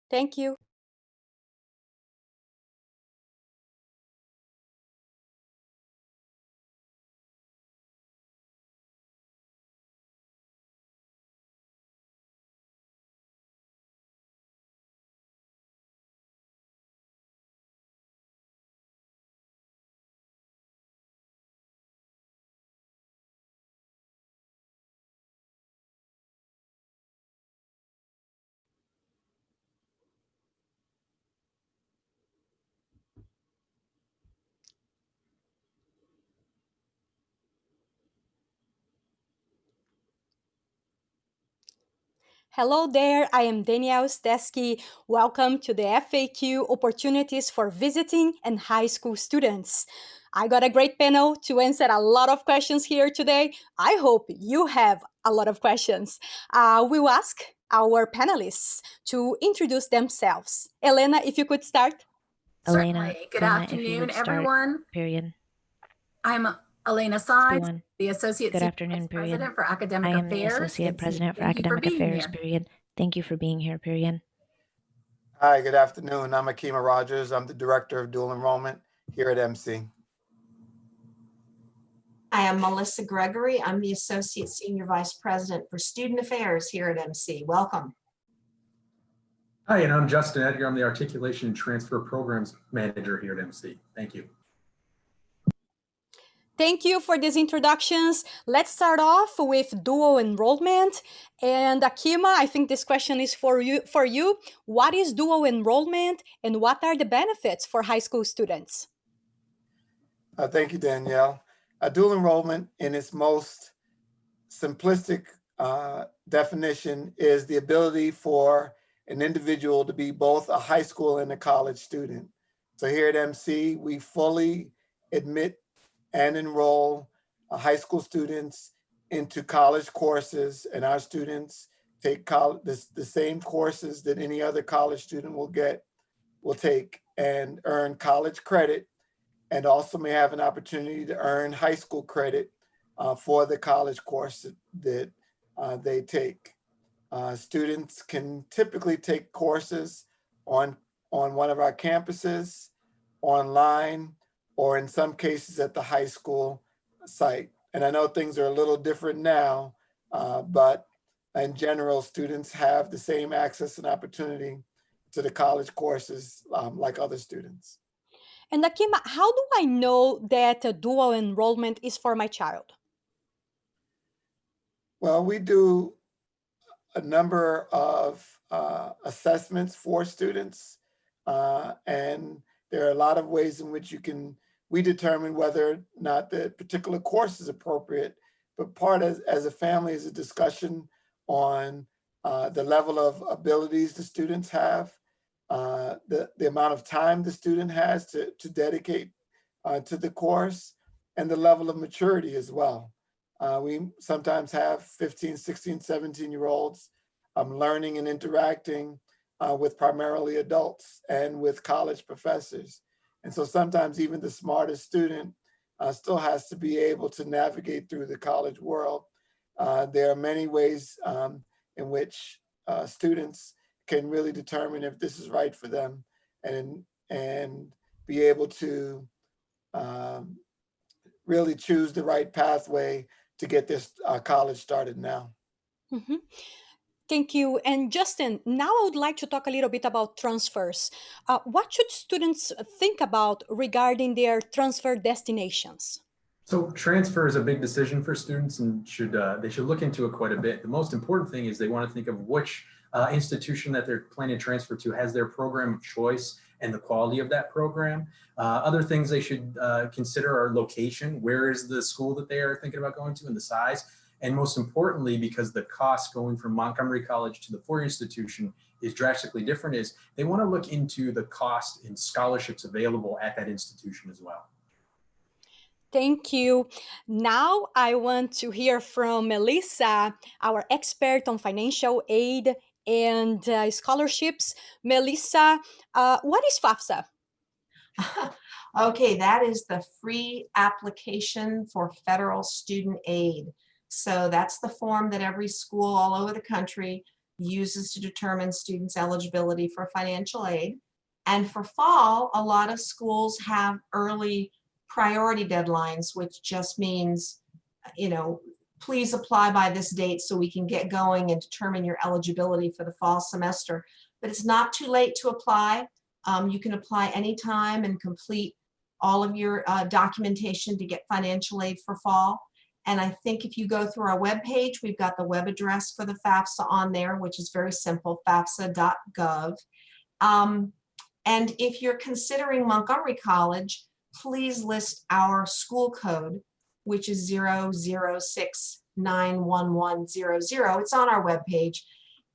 Thank you. Hello there, I am Danielle Stesky. Welcome to the FAQ Opportunities for Visiting and High School Students. I got a great panel to answer a lot of questions here today. I hope you have a lot of questions. We'll ask our panelists to introduce themselves. Elena, if you could start. Elena, Certainly. Good Dana, if you afternoon, would start, everyone. period. I'm Elena Sides, One. the Associate Good Senior afternoon, Vice period. President for Academic I am the Affairs. Associate President for Thank you Academic being Affairs, here. period. Thank you for being here, period. Hi, good afternoon. I'm Akima Rogers. I'm the Director of Dual Enrollment here at MC. I am Melissa Gregory. I'm the Associate Senior Vice President for Student Affairs here at MC. Welcome. Hi, and I'm Justin Edgar. I'm the Articulation and Transfer Programs Manager here at MC. Thank you. Thank you for these introductions. Let's start off with dual enrollment. And Akima, I think this question is for you. What is dual enrollment and what are the benefits for high school students? Thank you, Danielle. Dual enrollment in its most simplistic definition is the ability for an individual to be both a high school and a college student. So here at MC, we fully admit and enroll high school students into college courses, and our students take the same courses that any other college student will take and earn college credit, and also may have an opportunity to earn high school credit for the college course that they take. Students can typically take courses on one of our campuses, online, or in some cases at the high school site. And I know things are a little different now, but in general, students have the same access and opportunity to the college courses like other students. And Akima, how do I know that a dual enrollment is for my child? Well, we do a number of assessments for students, and there are a lot of ways in which we determine whether or not the particular course is appropriate, but part as a family is a discussion on the level of abilities the students have, the amount of time the student has to dedicate to the course, and the level of maturity as well. We sometimes have 15, 16, 17-year-olds learning and interacting with primarily adults and with college professors. And so sometimes even the smartest student still has to be able to navigate through the college world. There are many ways in which students can really determine if this is right for them and be able to really choose the right pathway to get this college started now. Mm-hmm. Thank you. And Justin, now I would like to talk a little bit about transfers. What should students think about regarding their transfer destinations? So transfer is a big decision for students and they should look into it quite a bit. The most important thing is they want to think of which institution that they're planning to transfer to has their program of choice and the quality of that program. Other things they should consider are location. Where is the school that they are thinking about going to and the size? And most importantly, because the cost going from Montgomery College to the four-year institution is drastically different, is they want to look into the cost in scholarships available at that institution as well. Thank you. Now I want to hear from Melissa, our expert on financial aid and scholarships. Melissa, what is FAFSA? Okay, that is the free application for federal student aid. So that's the form that every school all over the country uses to determine students' eligibility for financial aid. And for fall, a lot of schools have early priority deadlines, which just means, please apply by this date so we can get going and determine your eligibility for the fall semester. But it's not too late to apply. You can apply anytime and complete all of your documentation to get financial aid for fall. And I think if you go through our webpage, we've got the web address for the FAFSA on there, which is very simple, fafsa.gov. And if you're considering Montgomery College, please list our school code, which is 006911100. It's on our webpage.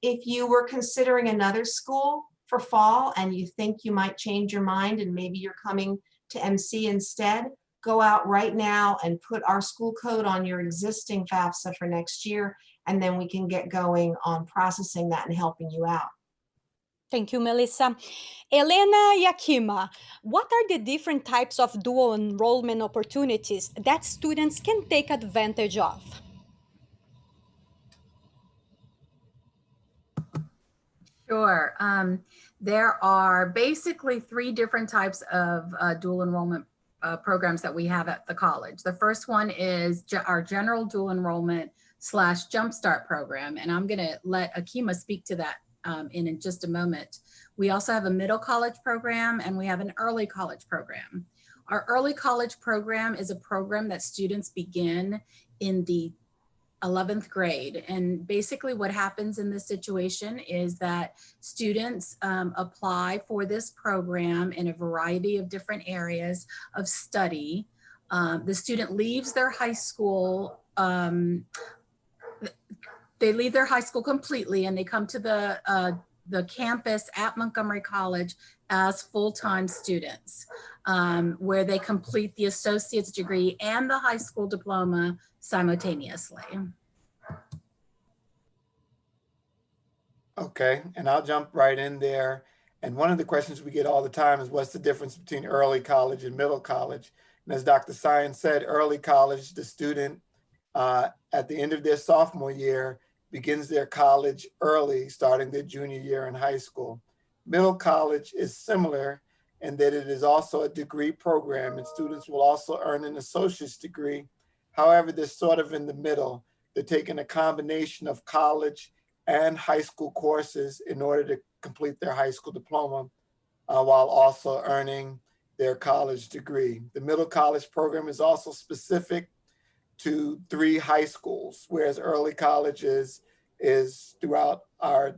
If you were considering another school for fall and you think you might change your mind and maybe you're coming to MC instead, go out right now and put our school code on your existing FAFSA for next year, and then we can get going on processing that and helping you out. Thank you, Melissa. Elena Yakima, what are the different types of dual enrollment opportunities that students can take advantage of? Sure. There are basically 3 different types of dual enrollment programs that we have at the college. The first one is our general dual enrollment / Jumpstart program. And I'm going to let Akima speak to that in just a moment. We also have a middle college program and we have an early college program. Our early college program is a program that students begin in the 11th grade. And basically what happens in this situation is that students apply for this program in a variety of different areas of study. The student leaves their high school, they leave their high school completely and they come to the campus at Montgomery College as full-time students, where they complete the associate's degree and the high school diploma simultaneously. Okay, and I'll jump right in there. And one of the questions we get all the time is what's the difference between early college and middle college? And as Dr. Science said, early college, the student at the end of their sophomore year begins their college early, starting their junior year in high school. Middle college is similar in that it is also a degree program and students will also earn an associate's degree. However, they're sort of in the middle. They're taking a combination of college and high school courses in order to complete their high school diploma while also earning their college degree. The middle college program is also specific to 3 high schools, whereas early college is throughout our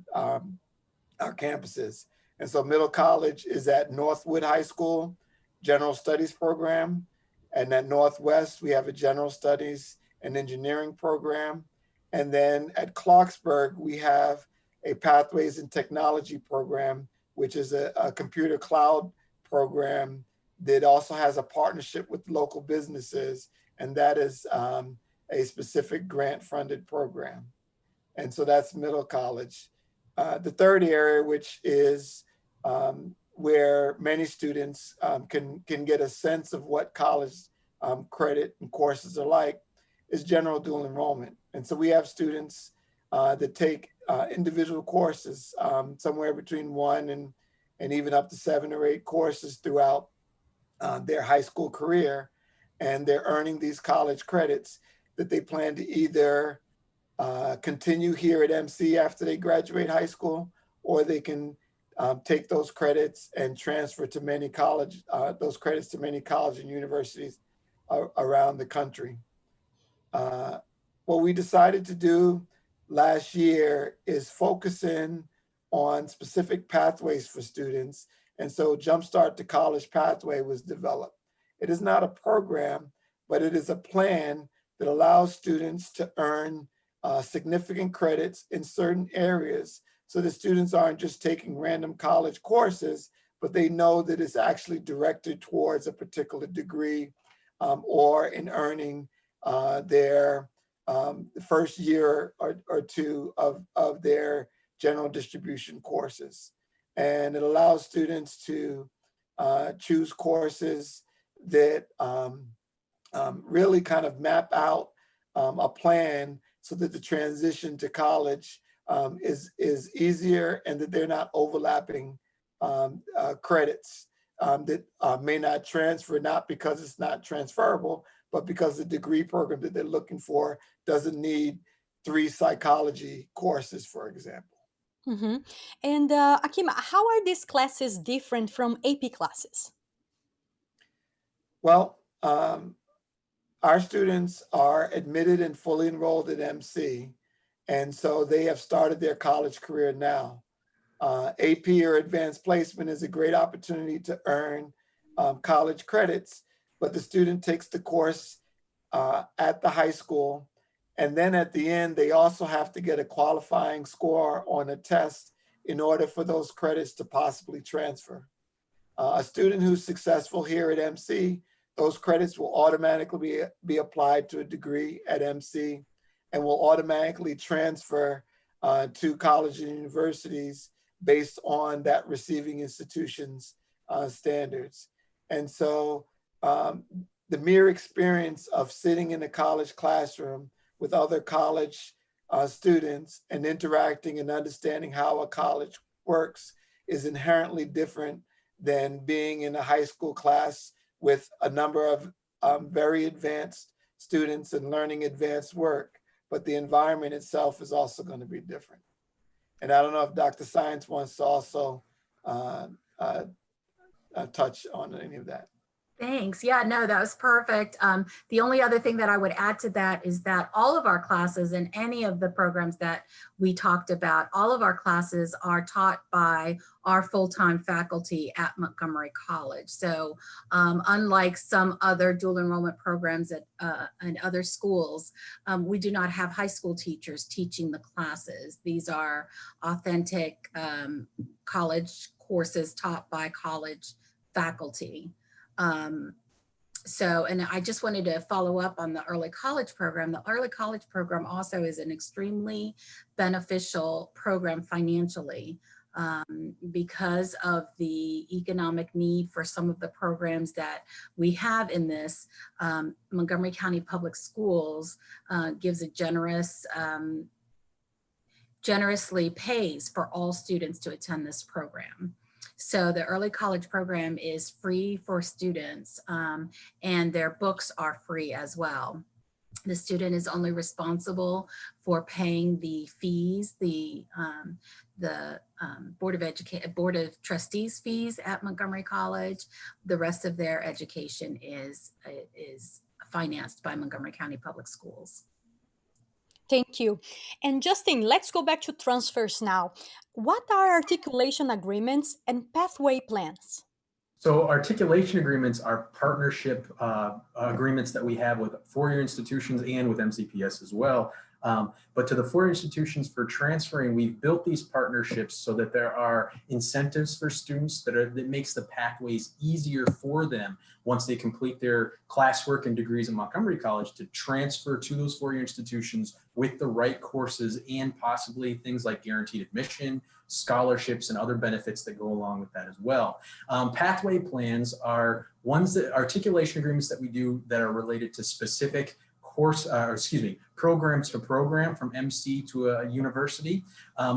campuses. And so middle college is at Northwood High School, General Studies program. And at Northwest, we have a General Studies and Engineering program. And then at Clarksburg, we have a Pathways and Technology program, which is a computer cloud program that also has a partnership with local businesses. And that is a specific grant-funded program. And so that's middle college. The third area, which is where many students can get a sense of what college credit and courses are like, is general dual enrollment. And so we have students that take individual courses, somewhere between 1 and even up to 7 or 8 courses throughout their high school career. And they're earning these college credits that they plan to either continue here at MC after they graduate high school, or they can take those credits and transfer to many college, those credits to many colleges and universities around the country. What we decided to do last year is focus in on specific pathways for students. And so Jumpstart to College Pathway was developed. It is not a program, but it is a plan that allows students to earn significant credits in certain areas, so the students aren't just taking random college courses, but they know that it's actually directed towards a particular degree or in earning their first year or 2 of their general distribution courses. And it allows students to choose courses that really kind of map out a plan so that the transition to college is easier, and that they're not overlapping credits that may not transfer, not because it's not transferable, but because the degree program that they're looking for doesn't need 3 psychology courses, for example. Mm-hmm. And Akim, how are these classes different from AP classes? Well, our students are admitted and fully enrolled at MC, and so they have started their college career now. AP or advanced placement is a great opportunity to earn college credits, but the student takes the course at the high school, and then at the end, they also have to get a qualifying score on a test in order for those credits to possibly transfer. A student who's successful here at MC, those credits will automatically be applied to a degree at MC and will automatically transfer to colleges and universities based on that receiving institution's standards. And so the mere experience of sitting in a college classroom with other college students and interacting and understanding how a college works is inherently different than being in a high school class with a number of very advanced students and learning advanced work, but the environment itself is also going to be different. And I don't know if Dr. Science wants to also touch on any of that. Thanks. Yeah, no, that was perfect. The only other thing that I would add to that is that all of our classes and any of the programs that we talked about, all of our classes are taught by our full-time faculty at Montgomery College. So unlike some other dual enrollment programs at and other schools, we do not have high school teachers teaching the classes. These are authentic college courses taught by college faculty. And I just wanted to follow up on the early college program. The early college program also is an extremely beneficial program financially because of the economic need for some of the programs that we have in this. Montgomery County Public Schools gives a generously pays for all students to attend this program. So the early college program is free for students and their books are free as well. The student is only responsible for paying the fees, the Board of Trustees fees at Montgomery College. The rest of their education is financed by Montgomery County Public Schools. Thank you. And Justin, let's go back to transfers now. What are articulation agreements and pathway plans? So articulation agreements are partnership agreements that we have with four-year institutions and with MCPS as well. But to the four-year institutions for transferring, we've built these partnerships so that there are incentives for students that makes the pathways easier for them once they complete their classwork and degrees in Montgomery College to transfer to those four-year institutions with the right courses and possibly things like guaranteed admission, scholarships, and other benefits that go along with that as well. Pathway plans are articulation agreements that we do that are related to specific program to program from MC to a university.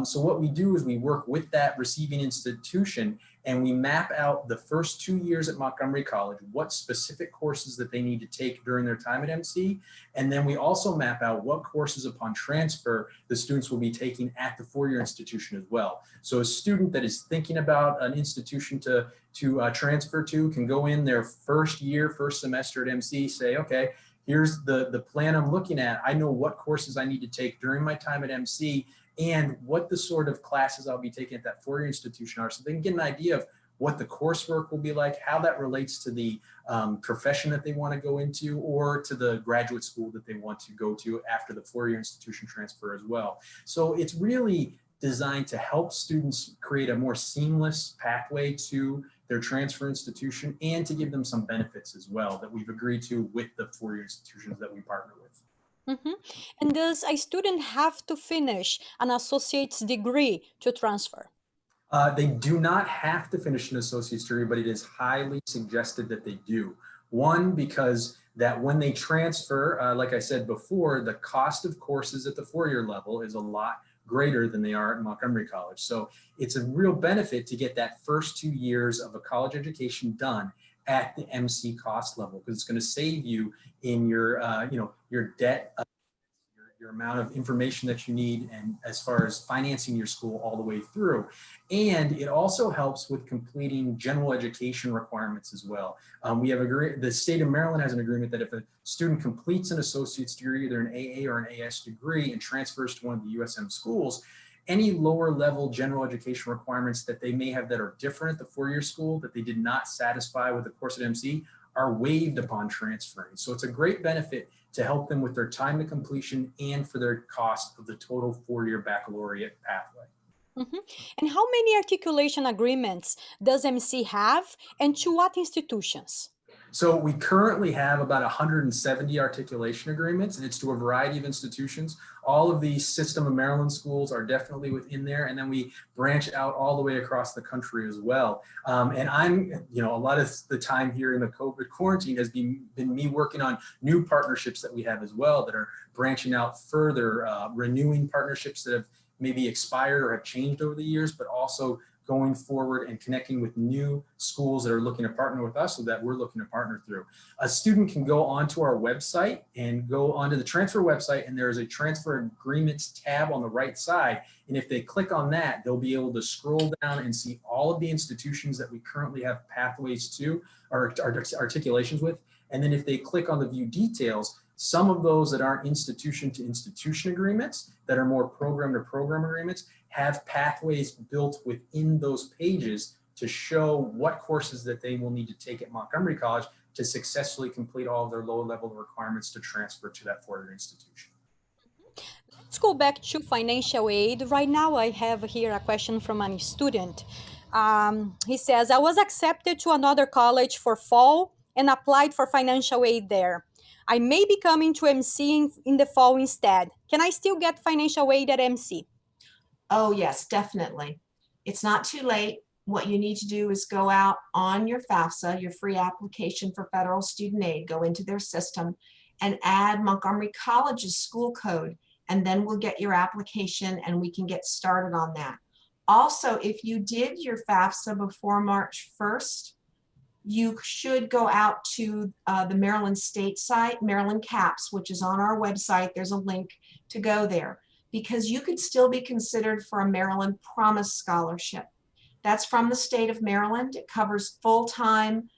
So what we do is we work with that receiving institution and we map out the first 2 years at Montgomery College, what specific courses that they need to take during their time at MC. And then we also map out what courses upon transfer the students will be taking at the four-year institution as well. So a student that is thinking about an institution to transfer to can go in their first semester at MC, say, okay, here's the plan I'm looking at. I know what courses I need to take during my time at MC and what the sort of classes I'll be taking at that four-year institution are, so they can get an idea of what the coursework will be like, how that relates to the profession that they want to go into or to the graduate school that they want to go to after the four-year institution transfer as well. So it's really designed to help students create a more seamless pathway to their transfer institution and to give them some benefits as well that we've agreed to with the four-year institutions that we partner with. Mm-hmm. And does a student have to finish an associate's degree to transfer? They do not have to finish an associate's degree, but it is highly suggested that they do. One, because that when they transfer, like I said before, the cost of courses at the four-year level is a lot greater than they are at Montgomery College. So it's a real benefit to get that first 2 years of a college education done at the MC cost level, because it's going to save you in your, your debt, your amount of information that you need, and as far as financing your school all the way through. And it also helps with completing general education requirements as well. We have the state of Maryland has an agreement that if a student completes an associate's degree, either an AA or an AS degree, and transfers to one of the USM schools, any lower level general education requirements that they may have that are different at the four-year school that they did not satisfy with the course at MC are waived upon transferring. So it's a great benefit to help them with their time to completion and for their cost of the total four-year baccalaureate pathway. Mhm. And how many articulation agreements does MC have, and to what institutions? So we currently have about 170 articulation agreements, and it's to a variety of institutions. All of the System of Maryland schools are definitely within there, and then we branch out all the way across the country as well. And I'm, a lot of the time here in the COVID quarantine has been me working on new partnerships that we have as well that are branching out further, renewing partnerships that have maybe expired or have changed over the years, but also going forward and connecting with new schools that are looking to partner with us, so that we're looking to partner through. A student can go onto our website and go onto the transfer website, and there's a transfer agreements tab on the right side. And if they click on that, they'll be able to scroll down and see all of the institutions that we currently have pathways to, or articulations with. And then if they click on the view details, some of those that aren't institution to institution agreements, that are more program to program agreements, have pathways built within those pages to show what courses that they will need to take at Montgomery College to successfully complete all of their lower level requirements to transfer to that four-year institution. Let's go back to financial aid. Right now, I have here a question from a student. He says, I was accepted to another college for fall and applied for financial aid there. I may be coming to MC in the fall instead. Can I still get financial aid at MC? Oh, yes, definitely. It's not too late. What you need to do is go out on your FAFSA, your free application for federal student aid, go into their system and add Montgomery College's school code, and then we'll get your application and we can get started on that. Also, if you did your FAFSA before March 1st, you should go out to the Maryland State site, Maryland CAPS, which is on our website. There's a link to go there, because you could still be considered for a Maryland Promise Scholarship. That's from the state of Maryland. It covers full-time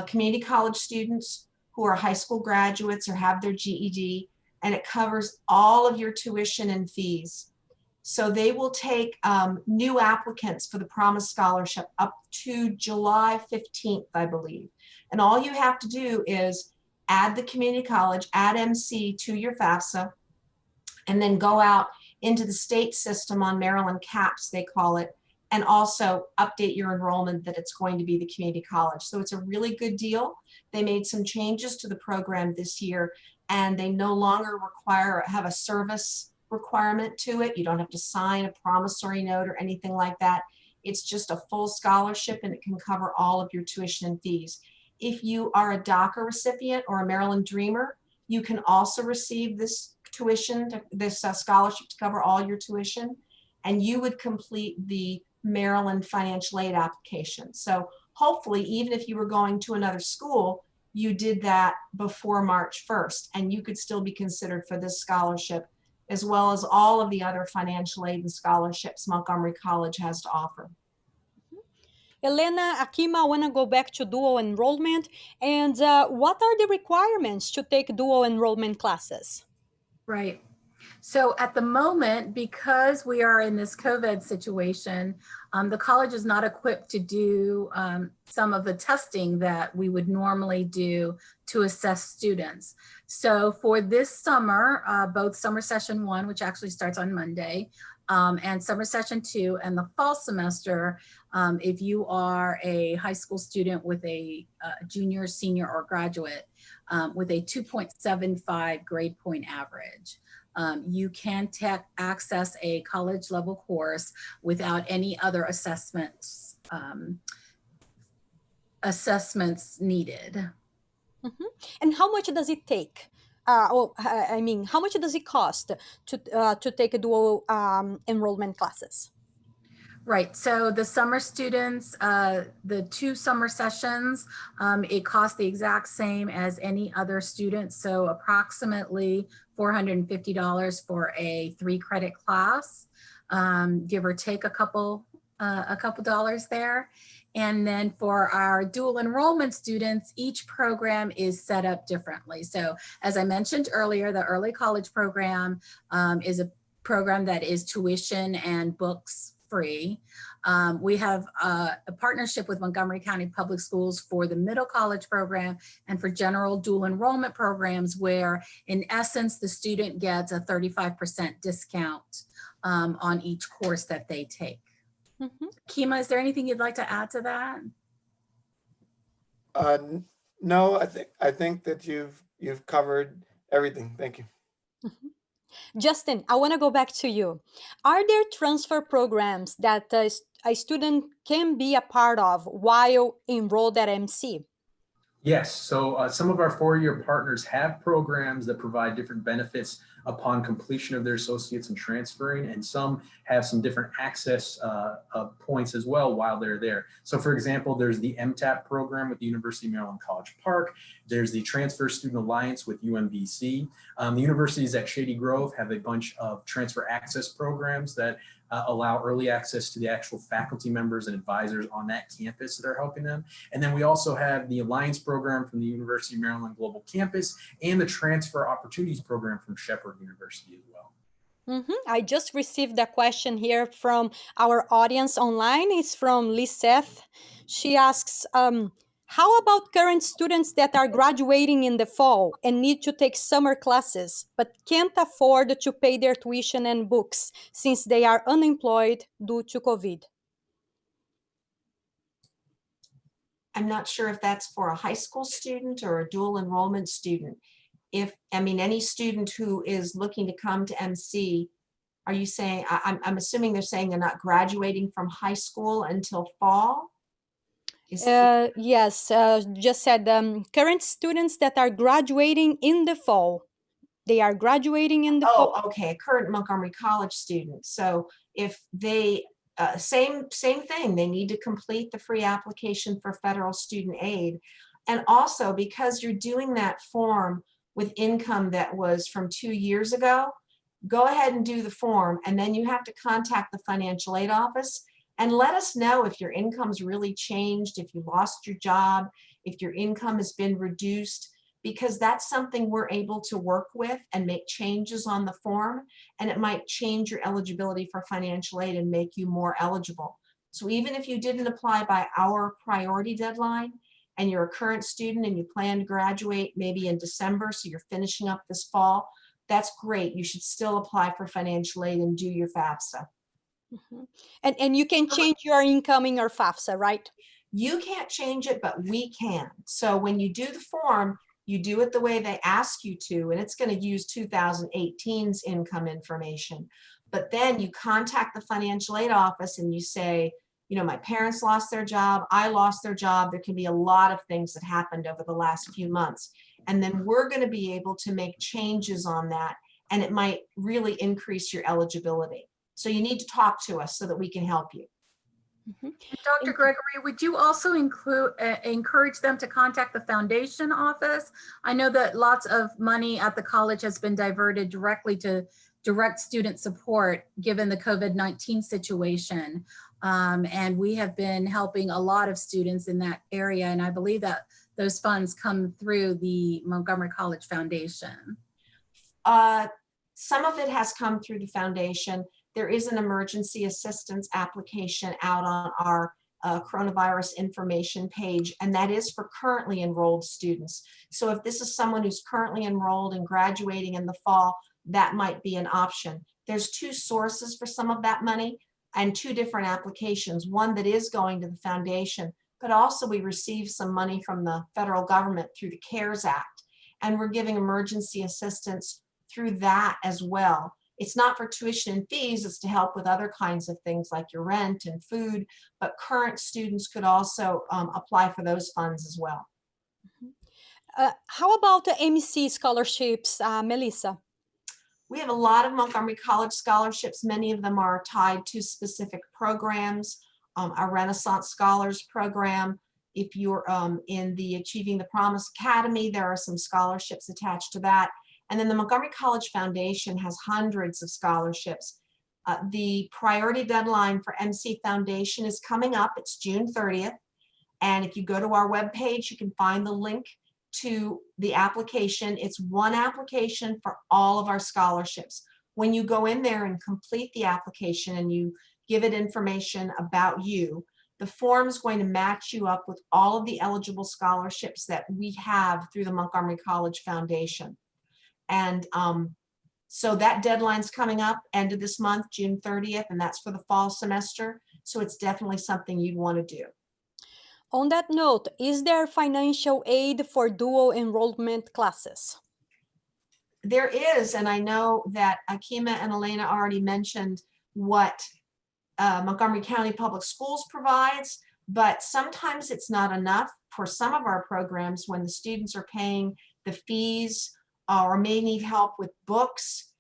community college students who are high school graduates or have their GED, and it covers all of your tuition and fees. So they will take new applicants for the Promise Scholarship up to July 15th, I believe. And all you have to do is add the community college, add MC to your FAFSA, and then go out into the state system on Maryland CAPS, they call it, and also update your enrollment that it's going to be the community college. So it's a really good deal. They made some changes to the program this year, and they no longer have a service requirement to it. You don't have to sign a promissory note or anything like that. It's just a full scholarship, and it can cover all of your tuition and fees. If you are a DACA recipient or a Maryland Dreamer, you can also receive this tuition, this scholarship to cover all your tuition, and you would complete the Maryland financial aid application. So hopefully, even if you were going to another school, you did that before March 1st, and you could still be considered for this scholarship, as well as all of the other financial aid and scholarships Montgomery College has to offer. Elena, Akima, I want to go back to dual enrollment. And what are the requirements to take dual enrollment classes? Right. So at the moment, because we are in this COVID situation, the college is not equipped to do some of the testing that we would normally do to assess students. So for this summer, both summer session 1, which actually starts on Monday, and summer session 2 and the fall semester, if you are a high school student with a junior, senior, or graduate with a 2.75 grade point average, you can access a college level course without any other assessments needed. Mm-hmm. And how much does it take I mean, how much does it cost to take a dual enrollment classes? Right, so the summer students, the 2 summer sessions, it costs the exact same as any other student. So approximately $450 for a 3-credit class, give or take a couple dollars there. And then for our dual enrollment students, each program is set up differently. So as I mentioned earlier, the early college program is a program that is tuition and books free. We have a partnership with Montgomery County Public Schools for the middle college program and for general dual enrollment programs, where in essence, the student gets a 35% discount on each course that they take. Kima, is there anything you'd like to add to that? No, I think that you've covered everything. Thank you. Justin, I want to go back to you. Are there transfer programs that a student can be a part of while enrolled at MC? Yes, so some of our 4-year partners have programs that provide different benefits upon completion of their associates and transferring, and some have some different access points as well while they're there. So for example, there's the MTAP program with the University of Maryland College Park. There's the Transfer Student Alliance with UMBC. The universities at Shady Grove have a bunch of transfer access programs that allow early access to the actual faculty members and advisors on that campus that are helping them. And then we also have the Alliance program from the University of Maryland Global Campus and the Transfer Opportunities program from Shepherd University as well. I just received a question here from our audience online. It's from Liseth. She asks, how about current students that are graduating in the fall and need to take summer classes, but can't afford to pay their tuition and books since they are unemployed due to COVID? I'm not sure if that's for a high school student or a dual enrollment student. Any student who is looking to come to MC, are you saying, I'm assuming they're saying they're not graduating from high school until fall? Yes, just said current students that are graduating in the fall. They are graduating in the fall. Oh, okay, a current Montgomery College student. So if they, same thing, they need to complete the free application for federal student aid. And also, because you're doing that form with income that was from 2 years ago, go ahead and do the form, and then you have to contact the financial aid office and let us know if your income's really changed, if you lost your job, if your income has been reduced, because that's something we're able to work with and make changes on the form, and it might change your eligibility for financial aid and make you more eligible. So even if you didn't apply by our priority deadline and you're a current student and you plan to graduate maybe in December, so you're finishing up this fall, that's great. You should still apply for financial aid and do your FAFSA. And you can change your income in your FAFSA, right? You can't change it, but we can. So when you do the form, you do it the way they ask you to, and it's going to use 2018's income information. But then you contact the financial aid office and you say, my parents lost their job, I lost their job. There can be a lot of things that happened over the last few months. And then we're going to be able to make changes on that, and it might really increase your eligibility. So you need to talk to us so that we can help you. Dr. Gregory, would you also encourage them to contact the foundation office? I know that lots of money at the college has been diverted directly to direct student support given the COVID-19 situation. And we have been helping a lot of students in that area. And I believe that those funds come through the Montgomery College Foundation. Some of it has come through the foundation. There is an emergency assistance application out on our coronavirus information page, and that is for currently enrolled students. So if this is someone who's currently enrolled and graduating in the fall, that might be an option. There's 2 sources for some of that money and 2 different applications, one that is going to the foundation, but also we receive some money from the federal government through the CARES Act, and we're giving emergency assistance through that as well. It's not for tuition and fees, it's to help with other kinds of things like your rent and food, but current students could also apply for those funds as well. How about the MC scholarships, Melissa? We have a lot of Montgomery College scholarships. Many of them are tied to specific programs. Our Renaissance Scholars Program. If you're in the Achieving the Promise Academy, there are some scholarships attached to that. And then the Montgomery College Foundation has hundreds of scholarships. The priority deadline for MC Foundation is coming up. It's June 30th. And if you go to our webpage, you can find the link to the application. It's one application for all of our scholarships. When you go in there and complete the application and you give it information about you, the form is going to match you up with all of the eligible scholarships that we have through the Montgomery College Foundation. And so that deadline's coming up end of this month, June 30th, and that's for the fall semester. So it's definitely something you'd want to do. On that note, is there financial aid for dual enrollment classes? There is, and I know that Akima and Elena already mentioned what Montgomery County Public Schools provides, but sometimes it's not enough for some of our programs when the students are paying the fees or may need help with books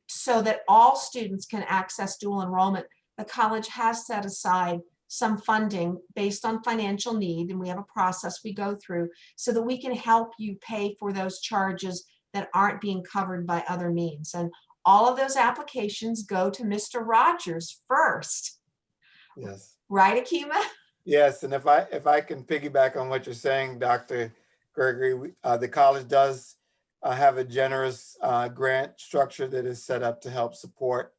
so that all students can access dual enrollment. The college has set aside some funding based on financial need, and we have a process we go through so that we can help you pay for those charges that aren't being covered by other means. And all of those applications go to Mr. Rogers first. Yes. Right, Akima? Yes, and if I can piggyback on what you're saying, Dr. Gregory, the college does have a generous grant structure that is set up to help support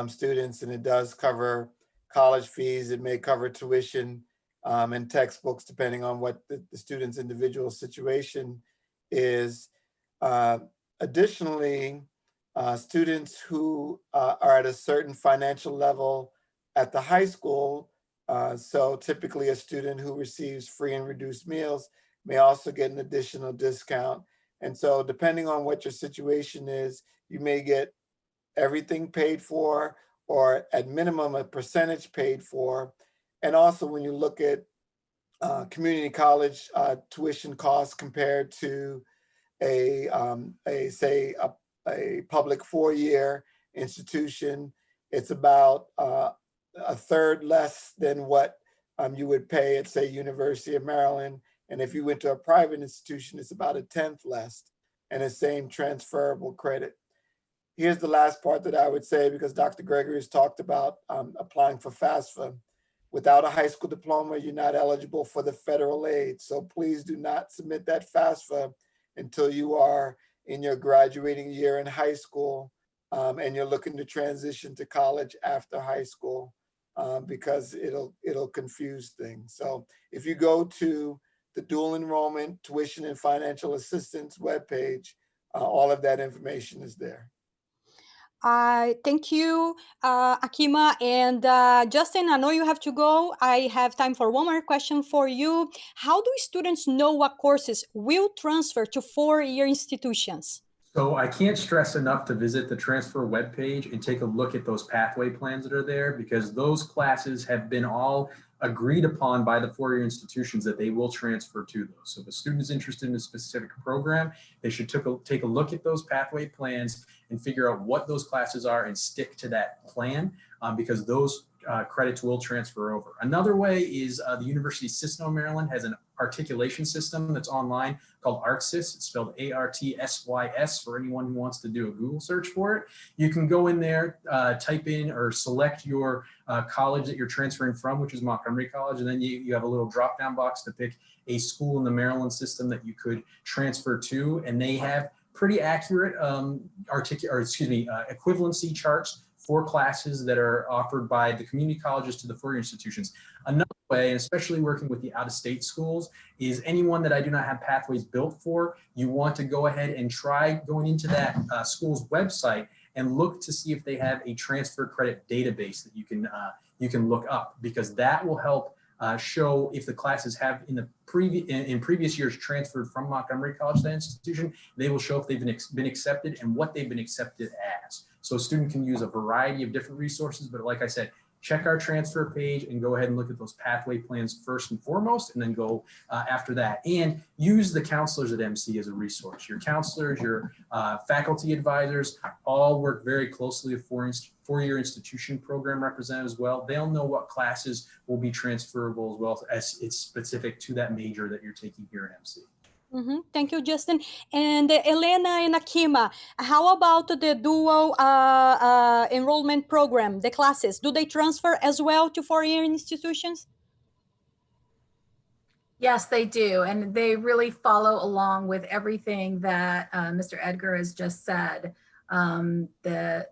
students, and it does cover college fees. It may cover tuition and textbooks, depending on what the student's individual situation is. Additionally, students who are at a certain financial level at the high school, so typically a student who receives free and reduced meals may also get an additional discount. And so depending on what your situation is, you may get everything paid for, or at minimum a percentage paid for. And also when you look at community college tuition costs compared to a public 4-year institution, it's about a third less than what you would pay at, say, University of Maryland. And if you went to a private institution, it's about a 10th less, and the same transferable credit. Here's the last part that I would say, because Dr. Gregory has talked about applying for FAFSA. Without a high school diploma, you're not eligible for the federal aid. So please do not submit that FAFSA until you are in your graduating year in high school and you're looking to transition to college after high school, because it'll confuse things. So if you go to the dual enrollment tuition and financial assistance webpage, all of that information is there. Thank you, Akima. And Justin, I know you have to go. I have time for one more question for you. How do students know what courses will transfer to 4-year institutions? So I can't stress enough to visit the transfer webpage and take a look at those pathway plans that are there, because those classes have been all agreed upon by the 4-year institutions that they will transfer to those. So if a student is interested in a specific program, they should take a look at those pathway plans and figure out what those classes are and stick to that plan, because those credits will transfer over. Another way is the University System of Maryland has an articulation system that's online called ArtSys. It's spelled ARTSYS for anyone who wants to do a Google search for it. You can go in there, type in or select your college that you're transferring from, which is Montgomery College, and then you have a little drop-down box to pick a school in the Maryland system that you could transfer to, and they have pretty accurate equivalency charts for classes that are offered by the community colleges to the 4-year institutions. Another way, and especially working with the out-of-state schools, is anyone that I do not have pathways built for, you want to go ahead and try going into that school's website and look to see if they have a transfer credit database that you can look up, because that will help show if the classes have in previous years transferred from Montgomery College to that institution. They will show if they've been accepted and what they've been accepted as. So a student can use a variety of different resources, but like I said, check our transfer page and go ahead and look at those pathway plans first and foremost, and then go after that. And use the counselors at MC as a resource. Your counselors, your faculty advisors, all work very closely with four-year institution program representatives as well. They'll know what classes will be transferable as well as it's specific to that major that you're taking here at MC. Thank you, Justin. And Elena and Akima, how about the dual enrollment program, the classes? Do they transfer as well to four-year institutions? Yes, they do. And they really follow along with everything that Mr. Edgar has just said. The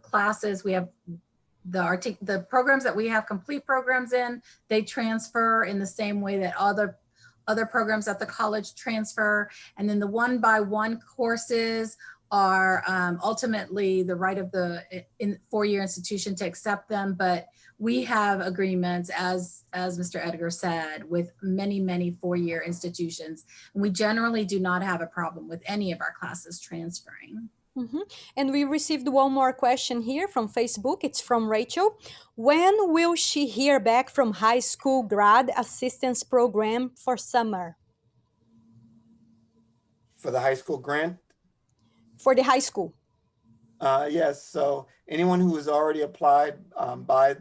classes, we have the programs that we have complete programs in, they transfer in the same way that other programs at the college transfer. And then the one-by-one courses are ultimately the right of the four-year institution to accept them. But we have agreements, as Mr. Edgar said, with many four-year institutions. And we generally do not have a problem with any of our classes transferring. And we received one more question here from Facebook. It's from Rachel. When will she hear back from high school grad assistance program for summer? For the high school grant? For the high school. Yes, so anyone who has already applied by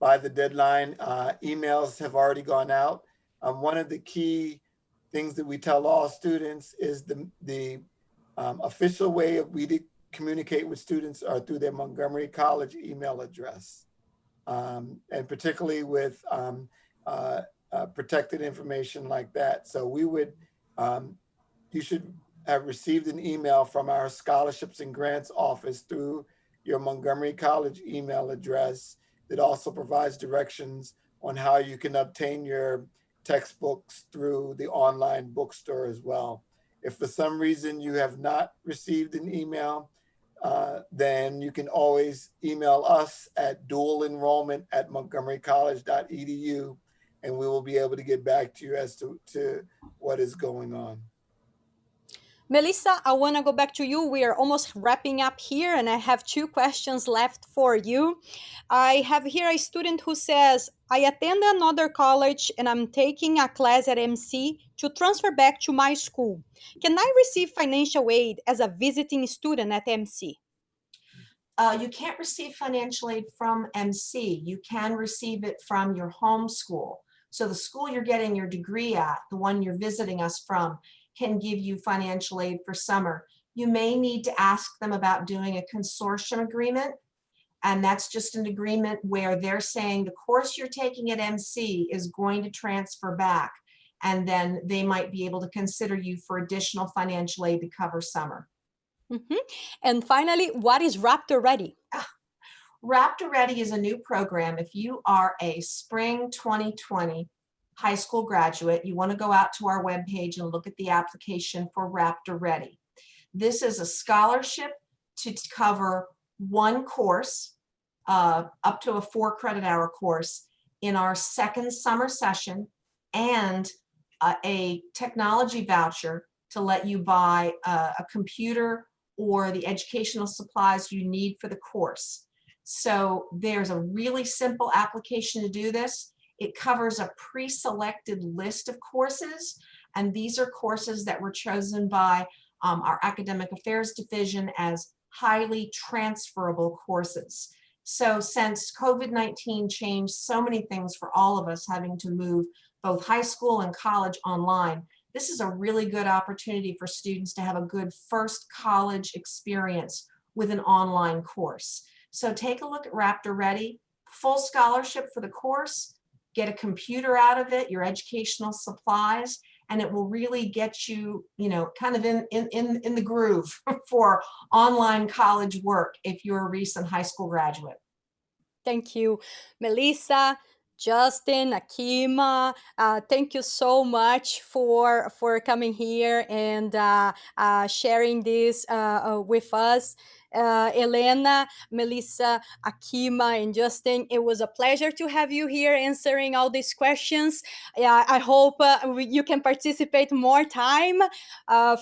the deadline, emails have already gone out. One of the key things that we tell all students is the official way we communicate with students are through their Montgomery College email address, and particularly with protected information like that. So we would, you should have received an email from our scholarships and grants office through your Montgomery College email address that also provides directions on how you can obtain your textbooks through the online bookstore as well. If for some reason you have not received an email, then you can always email us at dualenrollment@montgomerycollege.edu, and we will be able to get back to you as to what is going on. Melissa, I want to go back to you. We are almost wrapping up here, and I have two questions left for you. I have here a student who says, I attend another college and I'm taking a class at MC to transfer back to my school. Can I receive financial aid as a visiting student at MC? You can't receive financial aid from MC. You can receive it from your home school. So the school you're getting your degree at, the one you're visiting us from, can give you financial aid for summer. You may need to ask them about doing a consortium agreement. And that's just an agreement where they're saying the course you're taking at MC is going to transfer back. And then they might be able to consider you for additional financial aid to cover summer. And finally, what is Raptor Ready? Raptor Ready is a new program. If you are a spring 2020 high school graduate, you want to go out to our webpage and look at the application for Raptor Ready. This is a scholarship to cover one course, up to a 4 credit hour course in our second summer session, and a technology voucher to let you buy a computer or the educational supplies you need for the course. So there's a really simple application to do this. It covers a pre-selected list of courses, and these are courses that were chosen by our Academic Affairs Division as highly transferable courses. So since COVID-19 changed so many things for all of us, having to move both high school and college online, this is a really good opportunity for students to have a good first college experience with an online course. So take a look at Raptor Ready, full scholarship for the course, get a computer out of it, your educational supplies, and it will really get you, kind of in the groove for online college work if you're a recent high school graduate. Thank you, Melissa, Justin, Akima. Thank you so much for coming here and sharing this with us. Elena, Melissa, Akima, and Justin, it was a pleasure to have you here answering all these questions. I hope you can participate more time.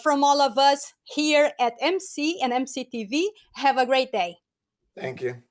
From all of us here at MC and MCTV, have a great day. Thank you.